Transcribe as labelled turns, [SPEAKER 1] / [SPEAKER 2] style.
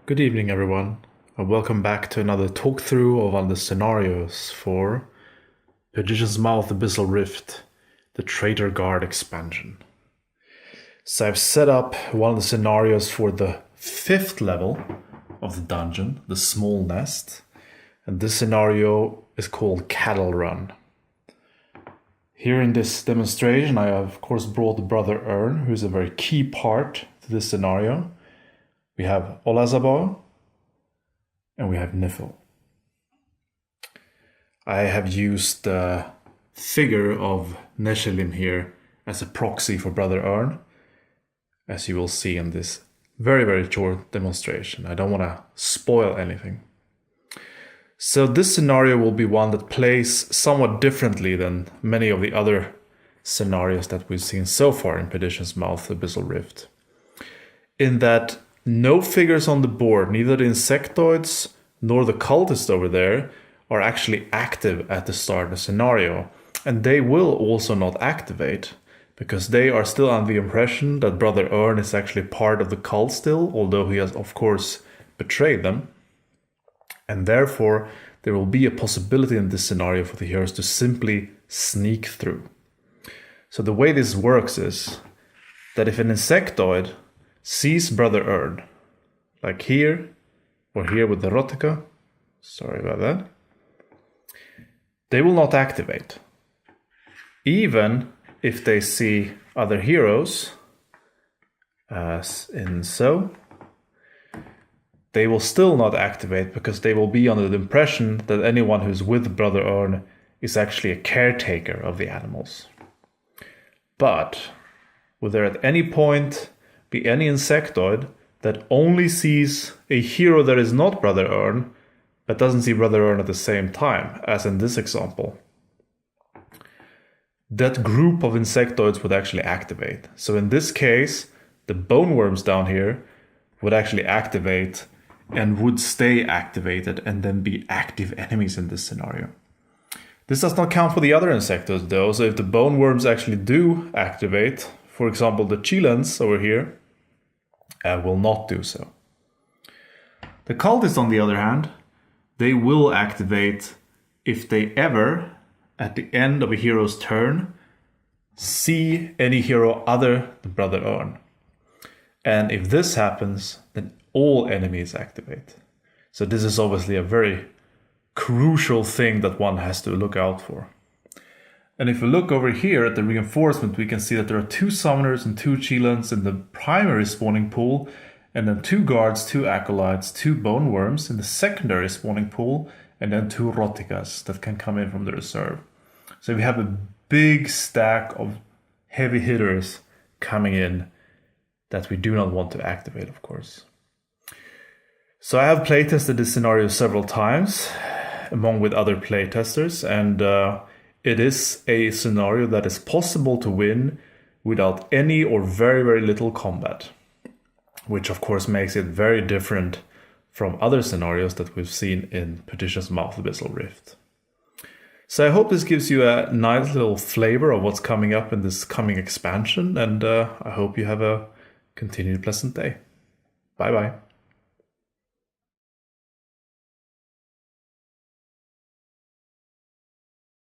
[SPEAKER 1] Good evening, everyone, and welcome back to another talk-through of one of the scenarios for Perdition's Mouth Abyssal Rift, the Traitor Guard expansion. So I've set up one of the scenarios for the 5th level of the dungeon, the Small Nest, and this scenario is called Cattle Run. Here in this demonstration, I have, of course, brought Brother Ern, who is a very key part to this scenario. We have Olazabal, and we have Nifl. I have used the figure of Neshelim here as a proxy for Brother Ern, as you will see in this very, very short demonstration. I don't want to spoil anything. So this scenario will be one that plays somewhat differently than many of the other scenarios that we've seen so far in Perdition's Mouth Abyssal Rift, in that no figures on the board, neither the insectoids nor the cultists over there, are actually active at the start of the scenario. And they will also not activate, because they are still under the impression that Brother Ern is actually part of the cult still, although he has, of course, betrayed them. And therefore, there will be a possibility in this scenario for the heroes to simply sneak through. So the way this works is that if an insectoid sees Brother Ern, like here, or here with the Patrakka, sorry about that, they will not activate. Even if they see other heroes, as in so, they will still not activate, because they will be under the impression that anyone who's with Brother Ern is actually a caretaker of the animals. But will there at any point be any insectoid that only sees a hero that is not Brother Ern, but doesn't see Brother Ern at the same time, as in this example? That group of insectoids would actually activate. So in this case, the bone worms down here would actually activate and would stay activated and then be active enemies in this scenario. This does not count for the other insectoids though, so if the bone worms actually do activate, for example the chilans over here, will not do so. The cultists, on the other hand, they will activate if they ever, at the end of a hero's turn, see any hero other than Brother Ern. And if this happens, then all enemies activate. So this is obviously a very crucial thing that one has to look out for. And if we look over here at the reinforcement, we can see that there are 2 summoners and 2 chilans in the primary spawning pool, and then 2 guards, 2 acolytes, 2 bone worms in the secondary spawning pool, and then 2 rotikas that can come in from the reserve. So we have a big stack of heavy hitters coming in that we do not want to activate, of course. So I have playtested this scenario several times, among with other playtesters, and it is a scenario that is possible to win without any or very, very little combat, which of course makes it very different from other scenarios that we've seen in Perdition's Mouth Abyssal Rift. So I hope this gives you a nice little flavor of what's coming up in this coming expansion, and I hope you have a continued pleasant day. Bye bye.